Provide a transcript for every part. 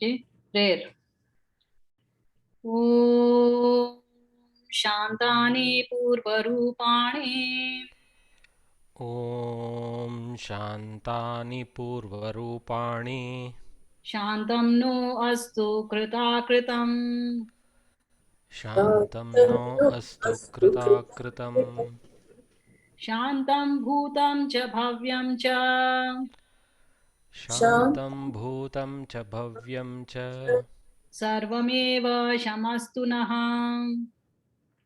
Okay, prayer. Om Shantani Purvarupani Om Shantani Purvarupani Shantam no Astu Krita Kritam Shantam no Astu Krita Kritam Shantam Bhutam Cha Bhavyam Cha Shantam Bhutam Cha Bhavyam Cha Sarvameva Shamastu Naha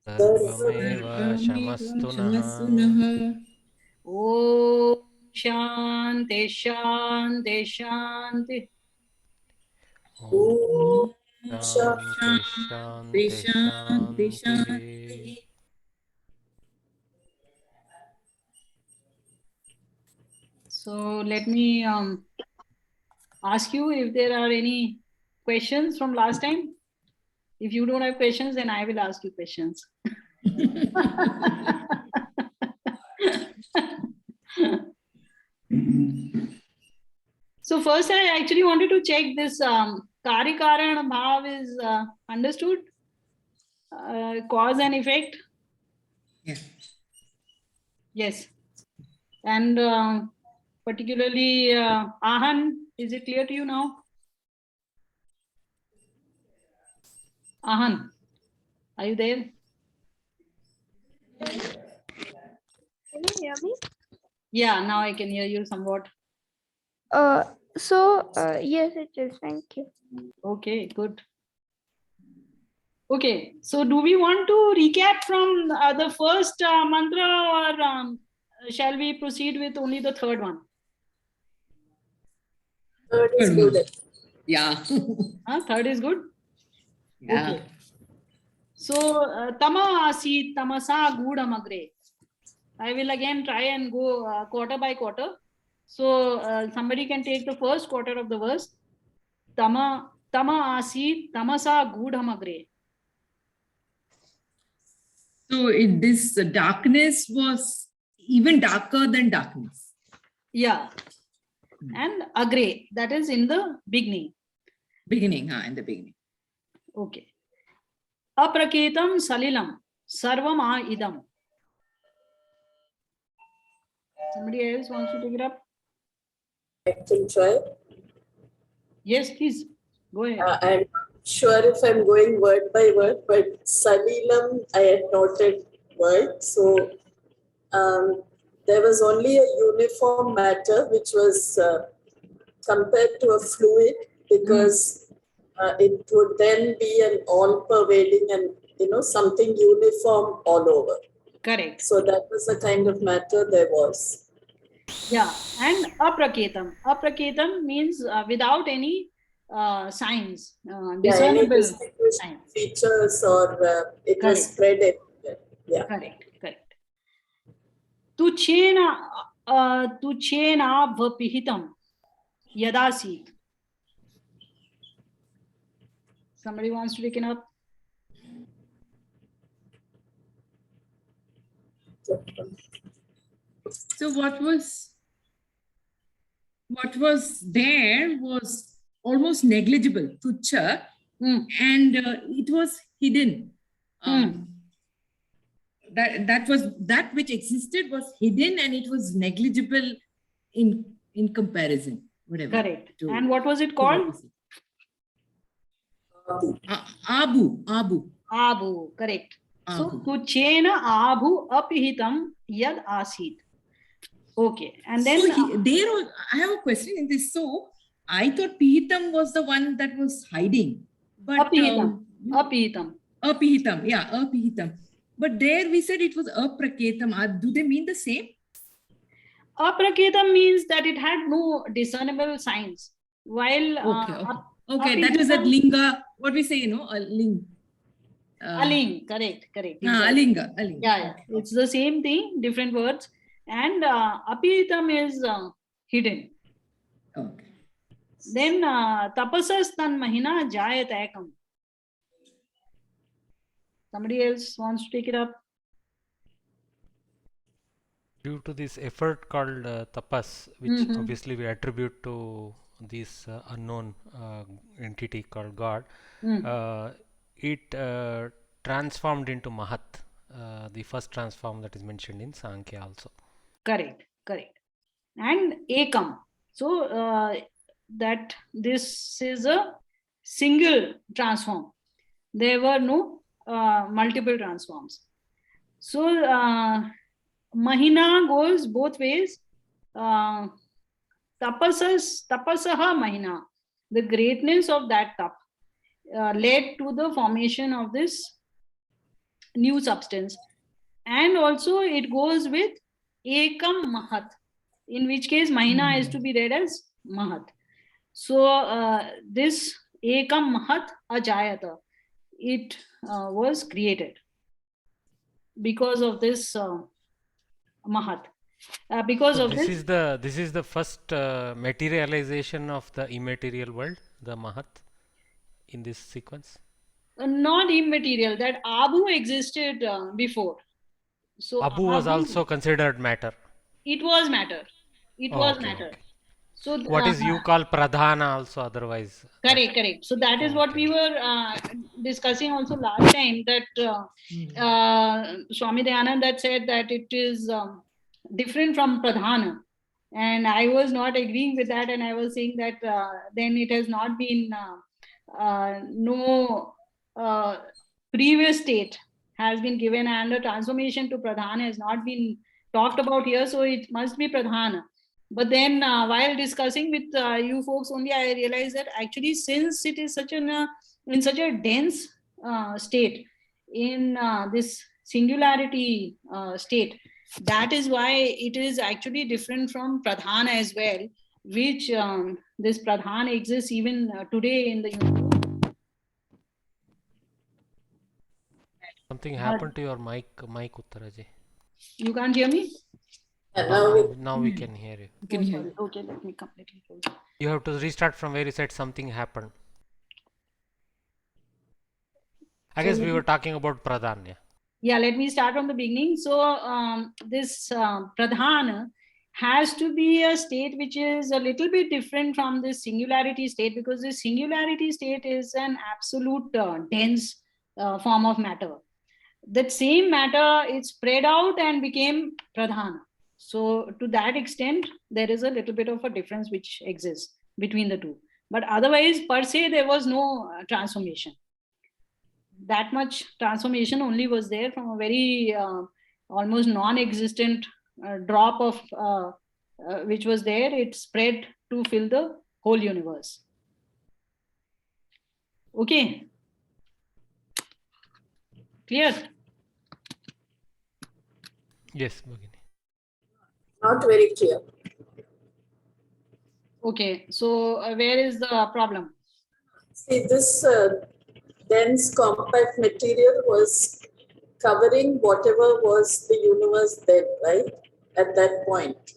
Sarvameva Sarvameva Shamastu Naha. Shamasunah. Om Shanti Shanti Shanti. Om Shanti Shanti Shanti Shanti Shanti. Shanti. So let me ask you if there are any questions from last time. If you don't have questions, then I will ask you questions. So first, I actually wanted to check this Karikaran Bhav is understood, cause and effect. Yeah. Yes, and particularly Ahan, is it clear to you now? Ahan, are you there? Can you hear me? Yeah, now I can hear you somewhat. Yes, it is. Thank you. Okay, good. Okay, so do we want to recap from the first mantra, or shall we proceed with only the third one? Third is Good one. good. Yeah. Third is good. Yeah. Okay. So tama asit tamasa gudam agre. I will again try and go quarter by quarter. So somebody can take the first quarter of the verse. Tama asit tamasa gudam agre. So this darkness was even darker than darkness. Yeah. And agre, that is in the beginning. Beginning, in the beginning. Okay. Apraketam salilam sarvam idam. Somebody else wants to take it up? I can try. Yes, please. Go ahead. I'm not sure if I'm going word by word, but Salilam, I had noted word. So there was only a uniform matter, which was compared to a fluid, because it would then be an all-pervading and, something uniform all over. Correct. So that was the kind of matter there was. Yeah, and apraketam. Apraketam means without any signs, Any discernible distinguished signs. features, or it was Correct. spread everywhere. Yeah. Correct. Tuchena vapihitam yadasit. Somebody wants to take it up? So what was there was almost negligible, tucha, and it was hidden. That which existed was hidden, and it was negligible in comparison. Whatever. Correct. And what was it called? Abu. Abu. Correct. So Abu. tuchena abu apihitam yad asit. Okay, and then So I have a question in this. So I thought Pihitam was the one that was hiding, but apihitam. Yeah, apihitam. But there we said it was apraketam. Do they mean the same? Apraketam means that it had no discernible signs. While okay, that is a linga. What we say, a ling. Aling, correct. Exactly. Alinga. Yeah. It's the same thing, different words. And apihitam is hidden. Okay. Then tapasas tan mahina jayat ekam. Somebody else wants to take it up? Due to this effort called tapas, which obviously we attribute to this unknown entity called God, Mm. it transformed into Mahat, the first transform that is mentioned in Sankhya also. Correct, correct. And Ekam. So that this is a single transform. There were no multiple transforms. So Mahina goes both ways. Tapasaha Mahina, the greatness of that tap led to the formation of this new substance. And also it goes with Ekam Mahat, in which case Mahina is to be read as Mahat. So this Ekam Mahat Ajayata, it was created because of this Mahat. Because So of this this, is the first materialization of the immaterial world, the Mahat, in this sequence. not immaterial, that Abu existed before. So Abu was also considered matter. it was matter. It Oh, was okay, matter. okay. So What is you call pradhana also otherwise? correct, correct. So that is what we were discussing also last time, that Swami Dayanand that said that it is different from pradhana. And I was not agreeing with that, and I was saying that then it has not been no previous state has been given, and the transformation to pradhana has not been talked about here, so it must be pradhana. But then while discussing with you folks only, I realized that actually, since it is such an in such a dense state, in this singularity state, that is why it is actually different from pradhana as well, which this pradhana exists even today in the universe. Something happened to your mic, Uttaraji. You can't hear me? Now we can hear you. You can hear. Sorry. Okay, let me completely close. You have to restart from where you said something happened. I guess we were talking about pradhan. Yeah, let me start from the beginning. So this pradhana has to be a state which is a little bit different from this singularity state, because the singularity state is an absolute dense form of matter. That same matter is spread out and became pradhana. So to that extent, there is a little bit of a difference which exists between the two. But otherwise, per se, there was no transformation. That much transformation only was there from a very almost non-existent drop of which was there. It spread to fill the whole universe. Okay. Clear? Yes, Bhagini. Not very clear. Okay. So where is the problem? See, this dense compact material was covering whatever was the universe then, right? At that point.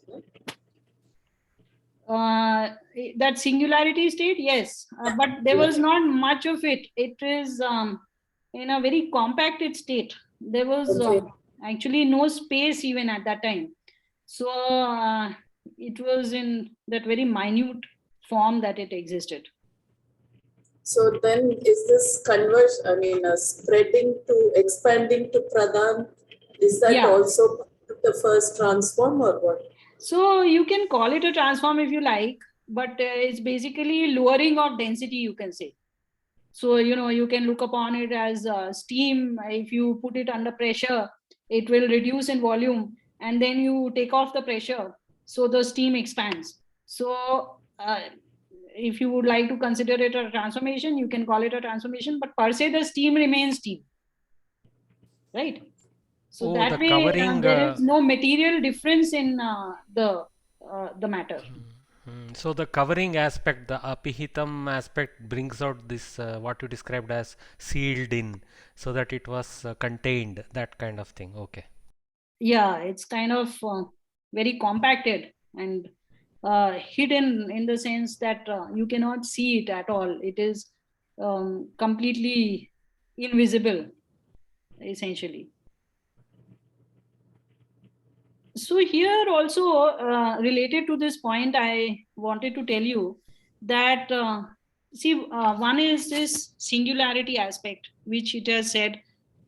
That singularity state, yes, but there was not much of it. It is in a very compacted state. There was actually no space even at that time. So it was in that very minute form that it existed. So then is this spreading to expanding to pradhan? Is that also the first transform or what? So you can call it a transform if you like, but it's basically lowering of density, you can say. So, you can look upon it as steam. If you put it under pressure, it will reduce in volume, and then you take off the pressure, so the steam expands. So if you would like to consider it a transformation, you can call it a transformation, but per se the steam remains steam, right? So that way there is no material difference in the matter. So the covering aspect, the apihitam aspect, brings out this what you described as sealed in, so that it was contained, that kind of thing. Okay. Yeah, it's kind of very compacted and hidden, in the sense that you cannot see it at all. It is completely invisible, essentially. So here also, related to this point, I wanted to tell you that one is this singularity aspect, which it has said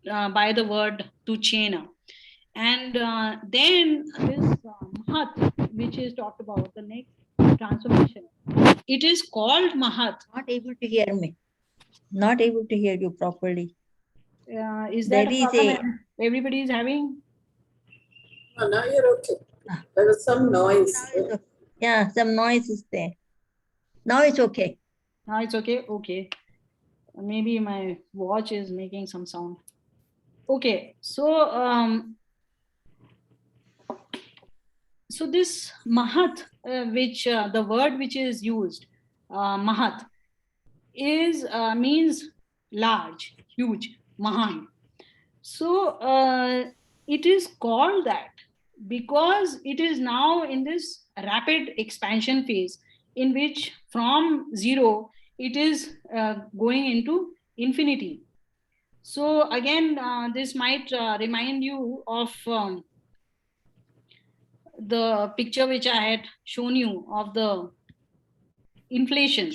by the word to chena, and then this mahat, which is talked about the next transformation. It is called mahat. Not able to hear me. Not able to hear you properly. Is that There a is problem everybody is having? No, now you're okay. There was some noise. Yeah, some noise is there. Now it's okay. Now it's okay. Okay, maybe my watch is making some sound. Okay, so so this mahat, which the word which is used, mahat, is means large, huge, mahan. So it is called that because it is now in this rapid expansion phase, in which from zero it is going into infinity. So again, this might remind you of the picture which I had shown you of the inflation.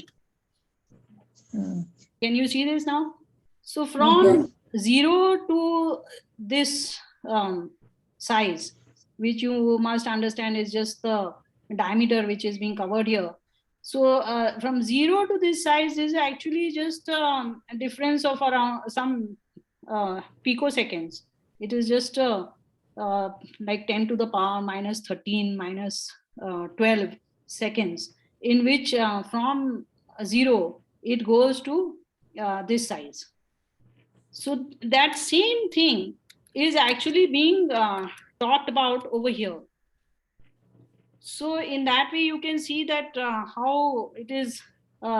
Can you see this now? So from zero to this size, which you must understand is just the diameter which is being covered here. So from zero to this size is actually just a difference of around some picoseconds. It is just like 10 to the power minus 13 minus 12 seconds, in which from zero it goes to this size. So that same thing is actually being talked about over here. So in that way, you can see that how it is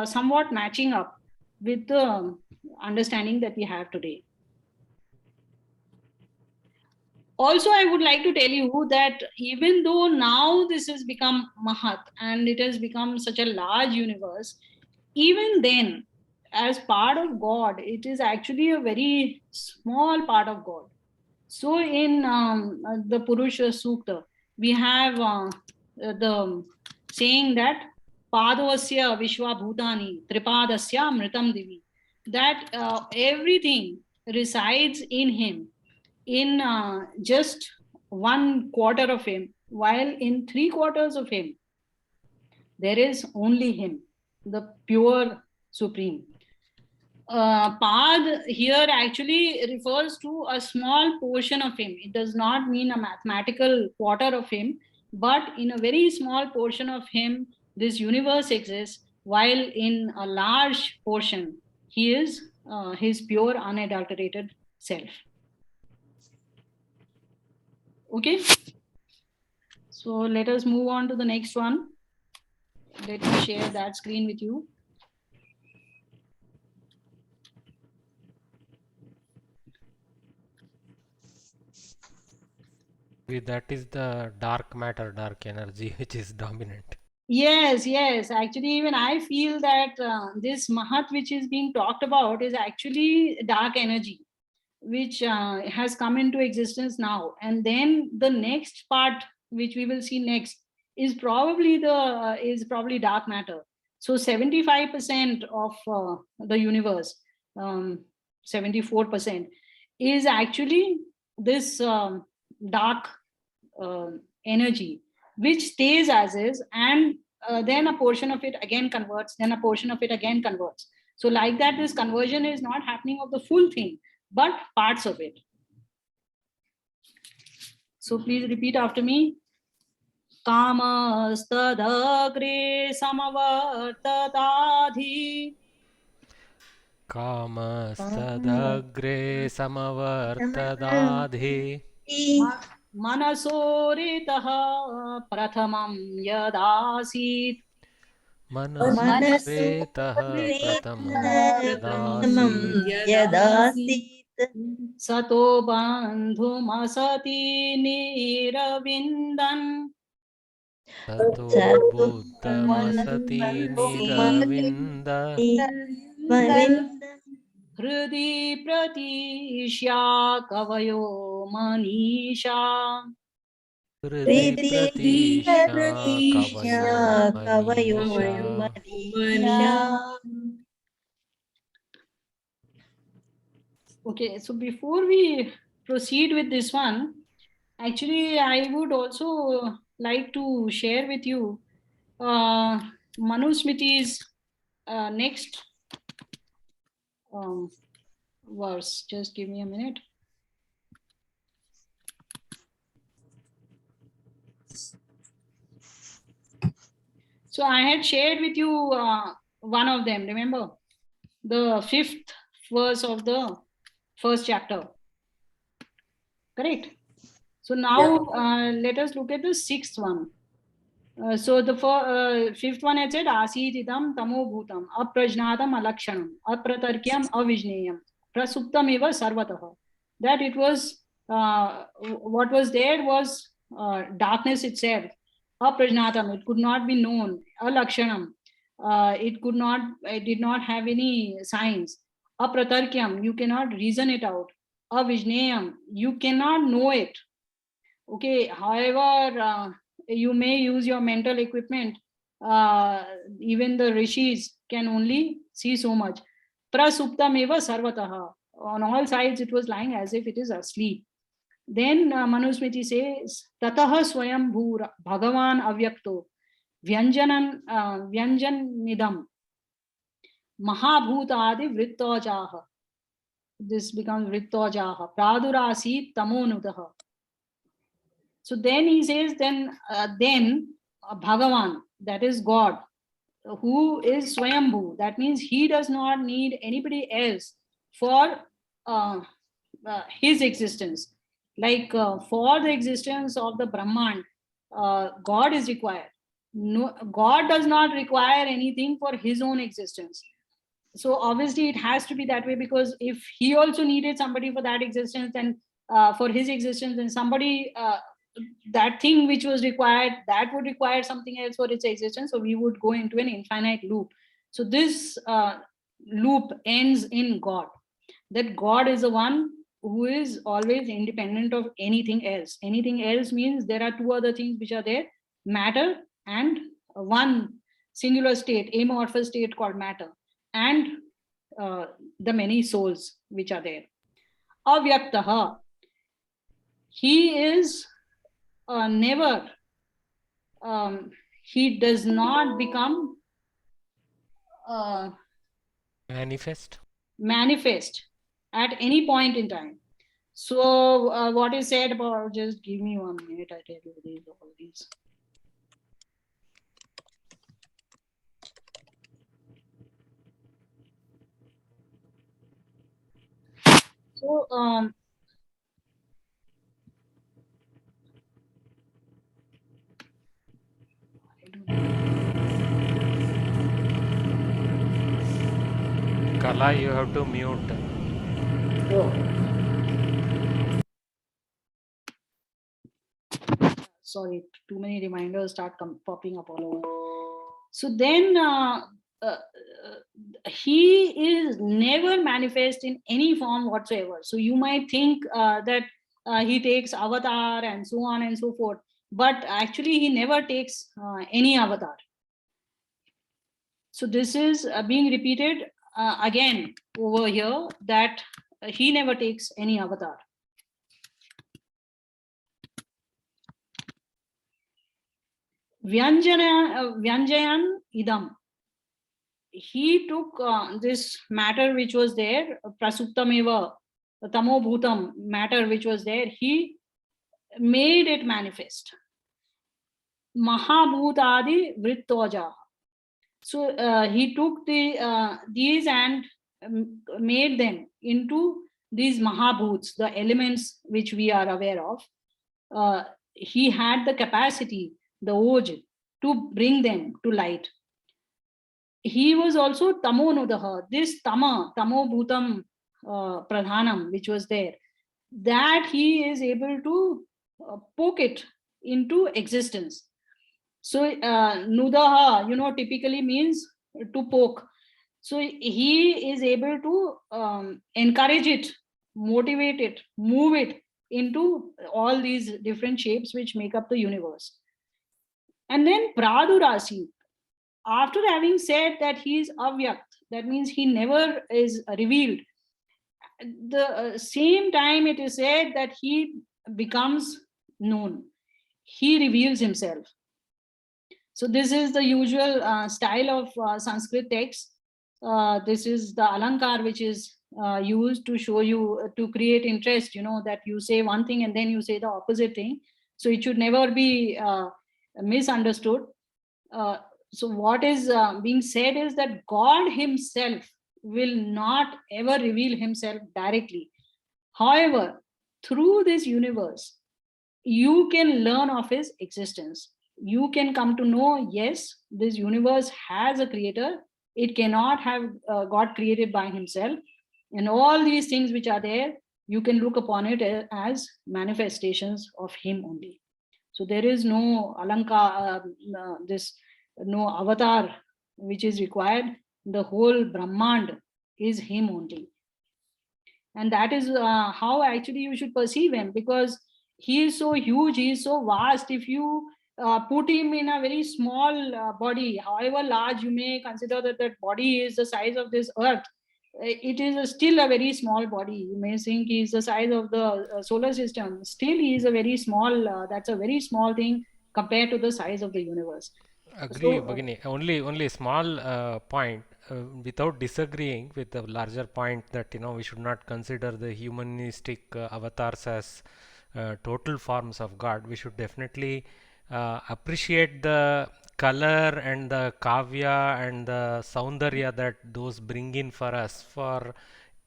somewhat matching up with the understanding that we have today. Also, I would like to tell you that even though now this has become Mahat and it has become such a large universe, even then, as part of God, it is actually a very small part of God. So in the Purusha Sukta, we have the saying that Padavasya Vishwa Bhutani Tripadasya Mritam Divi, that everything resides in him, in just 1/4 of him, while in 3/4 of him there is only him, the pure supreme. Pad here actually refers to a small portion of him. It does not mean a mathematical quarter of him, but in a very small portion of him, this universe exists, while in a large portion, he is his pure, unadulterated self. Okay, so let us move on to the next one. Let me share that screen with you. That is the dark matter, dark energy, which is dominant. Yes, yes. Actually, even I feel that this Mahat, which is being talked about, is actually dark energy, which has come into existence now. And then the next part, which we will see next, is probably dark matter. So 75% of the universe, 74%, is actually this dark energy, which stays as is, and then a portion of it again converts, then a portion of it again converts. So like that, this conversion is not happening of the full thing, but parts of it. So please repeat after me. Kamastadagre samavartadadhi. Kamastadagre samavartadadhi. Manasoritaha prathamam yadasit. Manasoretaha pratamam yadasit. Sato bandhumasati niravindan. Sato buddhamasati niravinda. Hridi pratishya kavayo manisha. Pratitisha Kavayo Kavayo Manisha. Okay, so before we proceed with this one, actually, I would also like to share with you Manusmriti's next verse. Just give me a minute. So I had shared with you one of them, remember? The 5th verse of the first chapter. Correct? So now let us look at the 6th one. So the 5th one had said Asitidam tamo bhutam aprajnatam alakshanam apratarkyam avijneyam prasuptam eva sarvataha. That it was what was there was darkness itself. Aprajnatam, it could not be known. Alakshanam, it did not have any signs. Apratarkyam, you cannot reason it out. Avijneyam, you cannot know it. Okay, however, you may use your mental equipment. Even the rishis can only see so much. Prasuptam eva sarvataha. On all sides, it was lying as if it is asleep. Then Manusmriti says, Tataha swayam bhura bhagavan avyakto vyanjan nidam mahabhutadi vrittojaha. This becomes vrittojaha. Pradurasi tamonudaha. So then he says, then Bhagavan, that is God, who is Swayambhu. That means he does not need anybody else for his existence. Like for the existence of the Brahman, God is required. No, God does not require anything for his own existence. So obviously it has to be that way, because if he also needed somebody for that existence, then for his existence, then somebody that thing which was required, that would require something else for its existence. So we would go into an infinite loop. So this loop ends in God, that God is the one who is always independent of anything else. Anything else means there are two other things which are there, matter and one singular state, amorphous state called matter, and the many souls which are there. Avyaktaha, he is never, he does not become manifest at any point in time. So what is said about, just give me 1 minute, I tell you all these. So Kala, you have to mute. Sorry, too many reminders start popping up all over. So then he is never manifest in any form whatsoever. So you might think that he takes avatar and so on and so forth, but actually he never takes any avatar. So this is being repeated again over here, that he never takes any avatar. Vyanjayan idam. He took this matter which was there, prasuptameva, tamo bhutam, matter which was there, he made it manifest. Mahabhutadi vrittoja. So he took these and made them into these mahabhuts, the elements which we are aware of. He had the capacity, the oj, to bring them to light. He was also tamonudaha, this tamo bhutam pradhanam, which was there, that he is able to poke it into existence. So nudaha, typically means to poke. So he is able to encourage it, motivate it, move it into all these different shapes which make up the universe. And then Pradurasi, after having said that he is avyakt, that means he never is revealed. The same time it is said that he becomes known. He reveals himself. So this is the usual style of Sanskrit text. This is the alankar which is used to show you, to create interest, that you say one thing and then you say the opposite thing. So it should never be misunderstood. So what is being said is that God himself will not ever reveal himself directly. However, through this universe, you can learn of his existence. You can come to know, yes, this universe has a creator. It cannot have got created by himself. And all these things which are there, you can look upon it as manifestations of him only. So there is no alanka, no avatar which is required. The whole Brahmand is him only. And that is how actually you should perceive him, because he is so huge, he is so vast. If you put him in a very small body, however large you may consider that body is the size of this earth, it is still a very small body. You may think he is the size of the solar system. Still, he is a very small, that's a very small thing compared to the size of the universe. Agree, So, Bhagini. Only a small point, without disagreeing with the larger point that we should not consider the humanistic avatars as total forms of God. We should definitely appreciate the color and the kavya and the soundarya that those bring in for us, for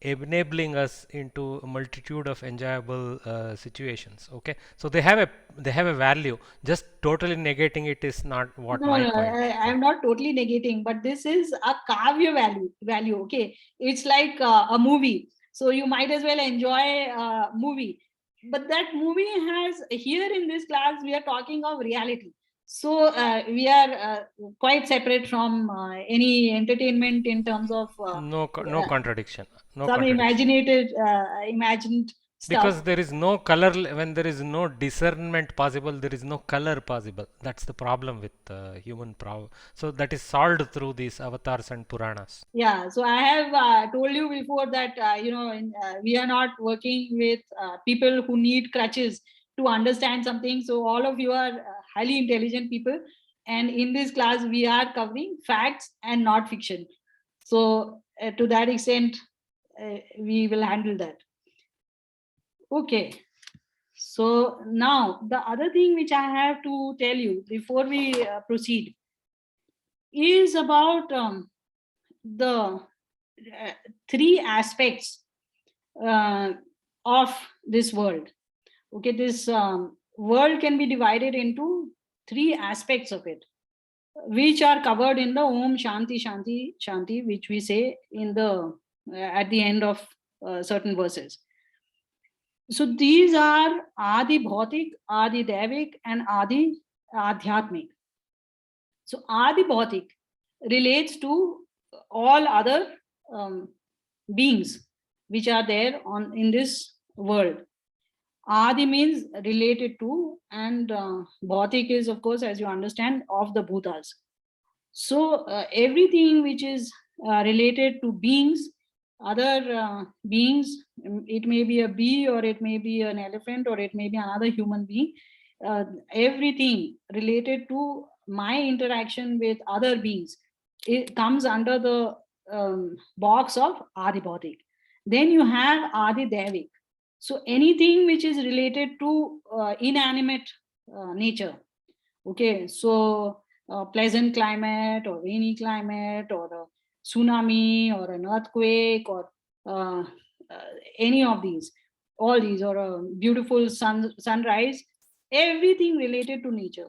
enabling us into a multitude of enjoyable situations. Okay, so they have a value. Just totally negating it is not what no, my no, point. I'm not totally negating, but this is a kavya value. Okay, it's like a movie, so you might as well enjoy a movie. But that movie has, here in this class we are talking of reality. So we are quite separate from any entertainment in terms of No contradiction. No some contradiction. imagined Because stuff. there is no color, when there is no discernment possible, there is no color possible. That's the problem with human problem. So that is solved through these avatars and Puranas. Yeah, so I have told you before that we are not working with people who need crutches to understand something. So all of you are highly intelligent people, and in this class we are covering facts and not fiction. So to that extent, we will handle that. Okay. So now the other thing which I have to tell you before we proceed is about the three aspects of this world. Okay, this world can be divided into three aspects of it, which are covered in the Om Shanti Shanti Shanti, which we say in the at the end of certain verses. So these are Adi Bhautik, Adi Devik, and Adi Adhyatmik. So Adi Bhautik relates to all other beings which are there in this world. Adi means related to, and Bhautik is, of course, as you understand, of the Bhutas. So everything which is related to beings, other beings, it may be a bee, or it may be an elephant, or it may be another human being, everything related to my interaction with other beings, it comes under the box of Adi Bhautik. Then you have Adi Devik. So anything which is related to inanimate nature. Okay, so pleasant climate or rainy climate or a tsunami or an earthquake or any of these, all these, or a beautiful sunrise, everything related to nature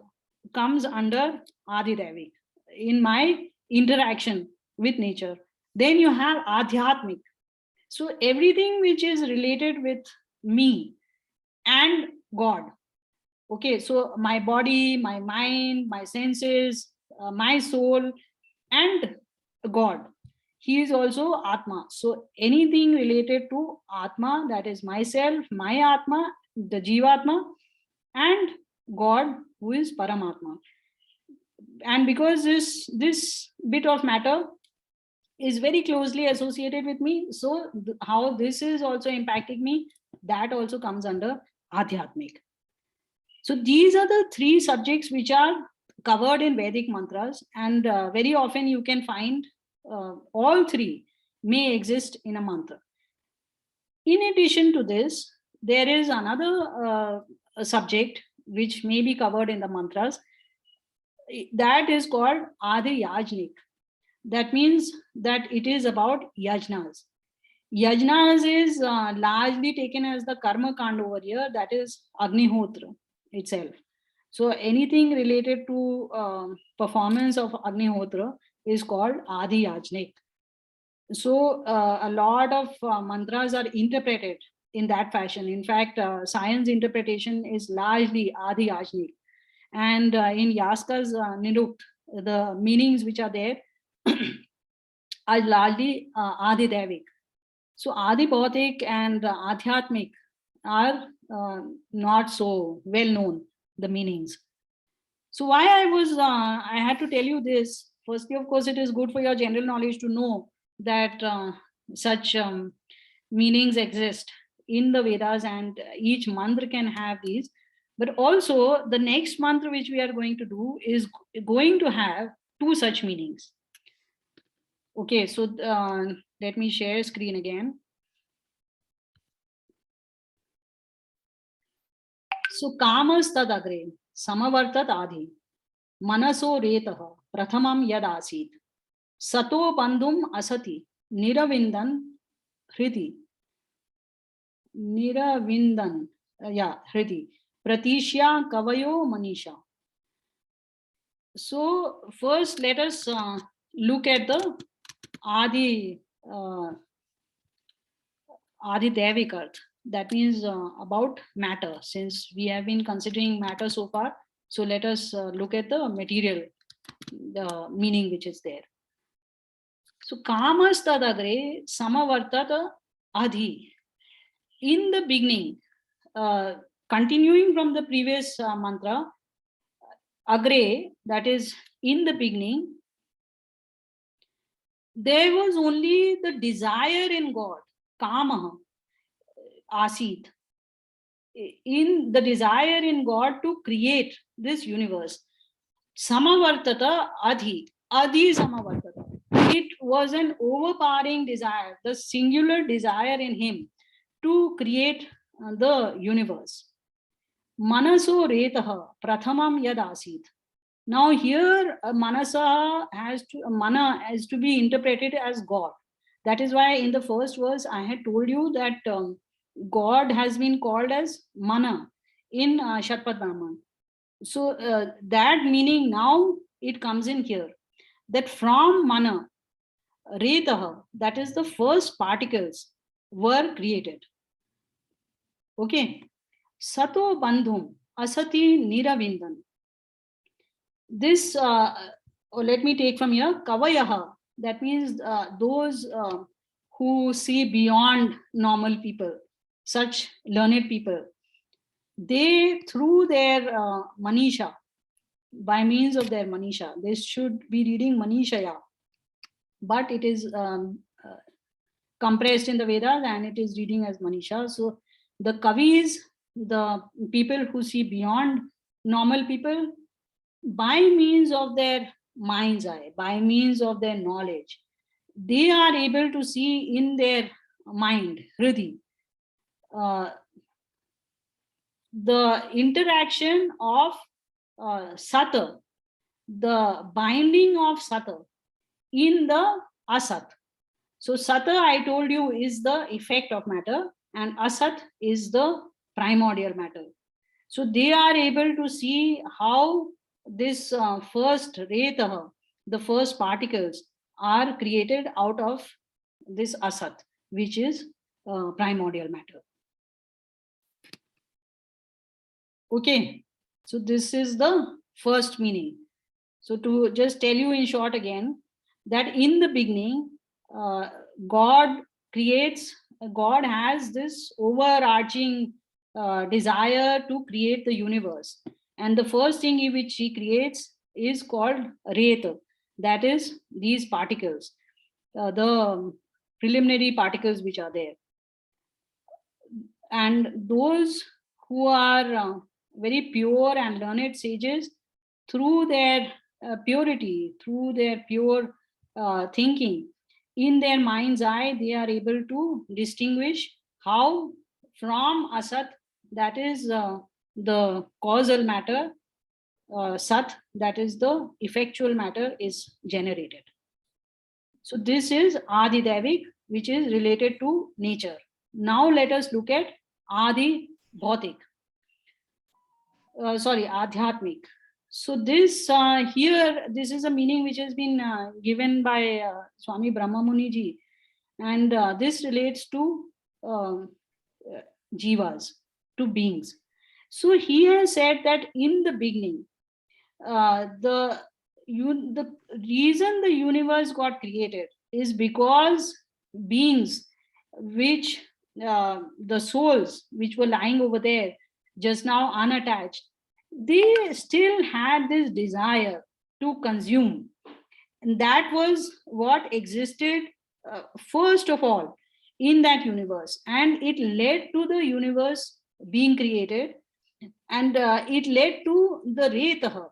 comes under Adi Devik in my interaction with nature. Then you have Adhyatmik. So everything which is related with me and God. Okay, so my body, my mind, my senses, my soul, and God. he is also Atma. So anything related to Atma, that is myself, my Atma, the Jivatma, and God, who is Paramatma. And because this bit of matter is very closely associated with me, so how this is also impacting me, that also comes under Adhyatmic. So these are the three subjects which are covered in Vedic mantras, and very often you can find all three may exist in a mantra. In addition to this, there is another subject which may be covered in the mantras, that is called Adi Yajnik. That means that it is about yajnas. Yajnas is largely taken as the karma kand over here, that is Agnihotra itself. So anything related to performance of Agnihotra is called Adi Yajnik. So a lot of mantras are interpreted in that fashion. In fact, science interpretation is largely Adi Yajnik. And in Yaska's Nirukt, the meanings which are there are largely Adi Devik. So Adi Bhautik and Adhyatmik are not so well known, the meanings. So why I had to tell you this. Firstly, of course, it is good for your general knowledge to know that such meanings exist in the Vedas, and each mantra can have these. But also the next mantra which we are going to do is going to have two such meanings. Okay, so let me share screen again. So kamas tadagre samavartat adhi manaso retaha prathamam yad asit sato bandhum asati niravindan hridi hridi pratishya kavayo manisha. So first let us look at the Adi Devik Arth. That means about matter. Since we have been considering matter so far, so let us look at the material, the meaning which is there. So kamas tadagre samavartata adhi. In the beginning, continuing from the previous mantra, agre, that is in the beginning, there was only the desire in God, kama, asit, in the desire in God to create this universe. Samavartata adhi, adhi samavartata. It was an overpowering desire, the singular desire in him to create the universe. Manaso retaha prathamam yad asit. Now here manasa mana has to be interpreted as God. That is why in the first verse I had told you that God has been called as mana in Shatpat Brahman. So that meaning now it comes in here, that from mana, retaha, that is the first particles were created. Okay. Sato bandhum asati niravindan. This, let me take from here, kavayaha, that means those who see beyond normal people, such learned people, they through their manisha, by means of their manisha, they should be reading manishaya, but it is compressed in the Vedas and it is reading as manisha. So the kavis, the people who see beyond normal people, by means of their mind's eye, by means of their knowledge, they are able to see in their mind, hridi, the interaction of sata, the binding of sata in the asat. So sata, I told you, is the effect of matter, and asat is the primordial matter. So they are able to see how this first retaha, the first particles, are created out of this asat, which is primordial matter. Okay, so this is the first meaning. So to just tell you in short again, that in the beginning, God creates, God has this overarching desire to create the universe. And the first thing which he creates is called Reta, that is these particles, the preliminary particles which are there. And those who are very pure and learned sages, through their purity, through their pure thinking, in their mind's eye, they are able to distinguish how from Asat, that is the causal matter, Sat, that is the effectual matter, is generated. So this is Adi Devik, which is related to nature. Now let us look at Adi Bhautik. Adhyatmik. So this here, this is a meaning which has been given by Swami Brahmamuni ji, and this relates to jivas, to beings. So he has said that in the beginning, the reason the universe got created is because beings which the souls which were lying over there just now unattached, they still had this desire to consume, and that was what existed first of all in that universe, and it led to the universe being created, and it led to the Retaha,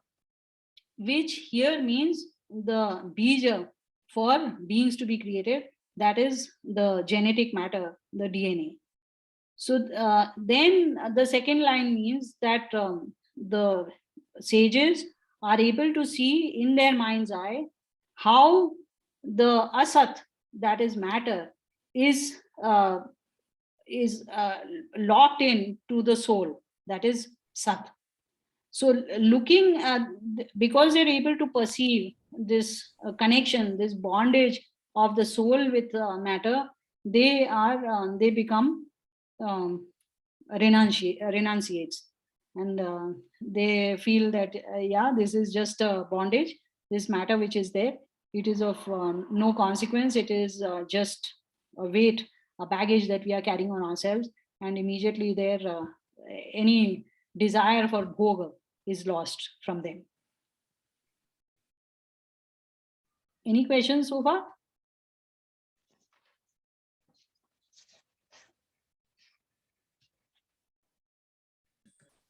which here means the bija for beings to be created, that is the genetic matter, the DNA. So then the second line means that the sages are able to see in their mind's eye how the asat, that is matter, is locked in to the soul, that is sat. So looking at, because they're able to perceive this connection, this bondage of the soul with matter, they become renunciates, and they feel that yeah, this is just a bondage, this matter which is there, it is of no consequence, it is just a weight, a baggage that we are carrying on ourselves, and immediately there any desire for bhoga is lost from them. Any questions so far?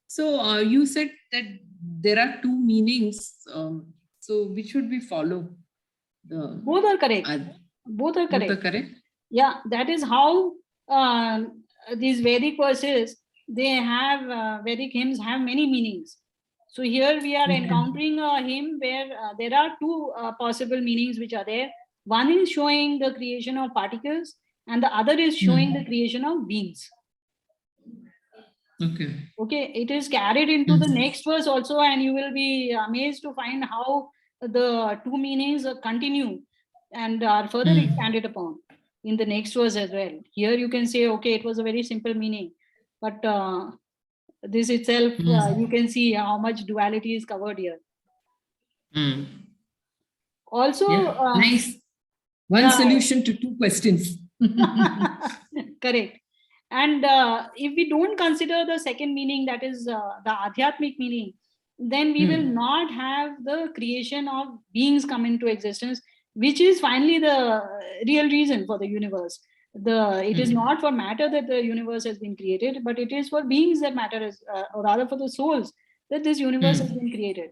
So you said that there are two meanings. So which should we follow? Both are correct. Both are correct. Both are correct. Yeah, that is how these Vedic verses, they have Vedic hymns have many meanings. So here we are encountering a hymn where there are two possible meanings which are there. One is showing the creation of particles, and the other is showing the creation of beings. Okay, it is carried into the next verse also, and you will be amazed to find how the two meanings continue and are further expanded upon in the next verse as well. Here you can say, okay, it was a very simple meaning, but this itself, you can see how much duality is covered here. Also, nice. One solution to two questions. Correct. And if we don't consider the second meaning, that is the adhyatmic meaning, then we will not have the creation of beings come into existence, which is finally the real reason for the universe. It is not for matter that the universe has been created, but it is for beings that matter is, or rather for the souls that this universe has been created.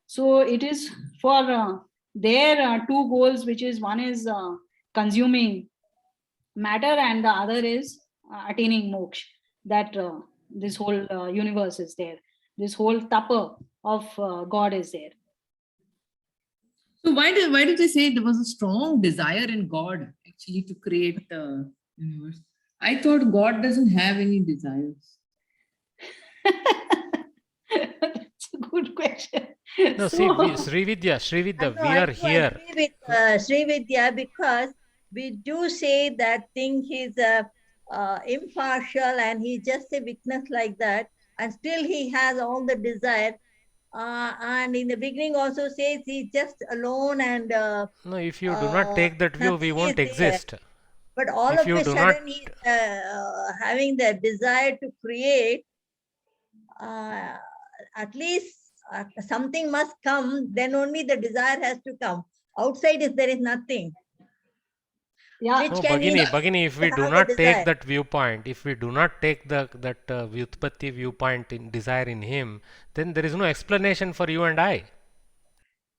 So it is for their two goals, which is one is consuming matter and the other is attaining moksha, that this whole universe is there, this whole tapa of God is there. So why did they say there was a strong desire in God actually to create the universe? I thought God doesn't have any desires. That's a good question. No, see, Srividya, we are here. I agree with Srividya, because we do say that thing he's impartial and he's just a witness like that, and still he has all the desire. And in the beginning also says he's just alone and No, if you do not take that view, we nothing won't is there. exist. But all If of you a do not, sudden he's having the desire to create. At least something must come, then only the desire has to come. Outside, if there is nothing, Yeah. which no, can Bhagini, if we do have the not take desire. that viewpoint, if we do not take that Vyutpatti viewpoint in desire in him, then there is no explanation for you and I.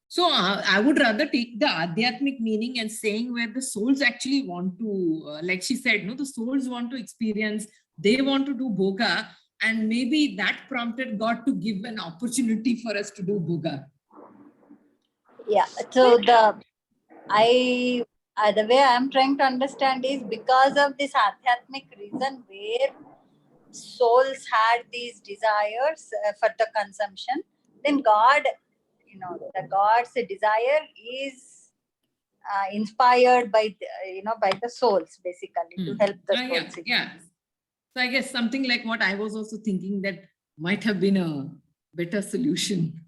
So I would rather take the Adhyatmic meaning and saying where the souls actually want to, like she said, no, the souls want to experience, they want to do bhoga, and maybe that prompted God to give an opportunity for us to do bhoga. Yeah. So the way I'm trying to understand is because of this Adhyatmic reason where souls had these desires for the consumption, then God, the God's desire is inspired by by the souls basically to help the souls. Yeah. So I guess something like what I was also thinking that might have been a better solution.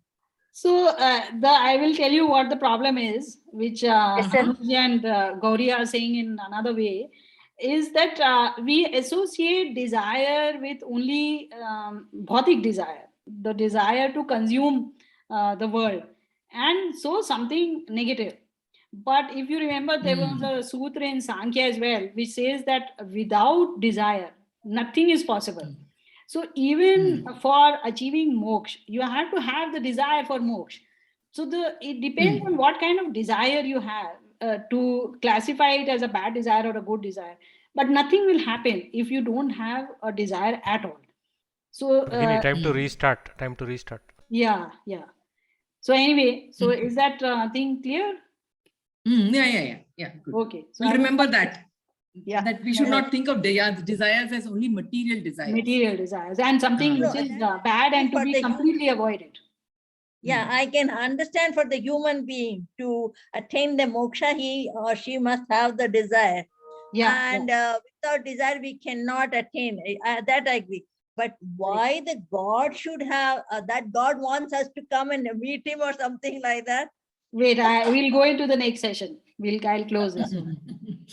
So I will tell you what the problem is, which Hanuji and Gauri are saying in another way, is that we associate desire with only bhautik desire, the desire to consume the world, and so something negative. But if you remember, there was a sutra in Sankhya as well, which says that without desire, nothing is possible. So even for achieving moksha, you have to have the desire for moksha. So it depends on what kind of desire you have to classify it as a bad desire or a good desire. But nothing will happen if you don't have a desire at all. So Bhagini, time to restart. Time to restart. yeah. So anyway, so is that thing clear? Yeah. Good. Okay. So we'll remember that. Yeah. That we should not think of desires as only material desires. Material desires and something which is bad and to be completely avoided. Yeah, I can understand for the human being to attain the moksha, he or she must have the desire. Yeah. And without desire, we cannot attain. That I agree. But why the God should have, that God wants us to come and meet him or something like that? Wait, we'll go into the next session. I'll close this one.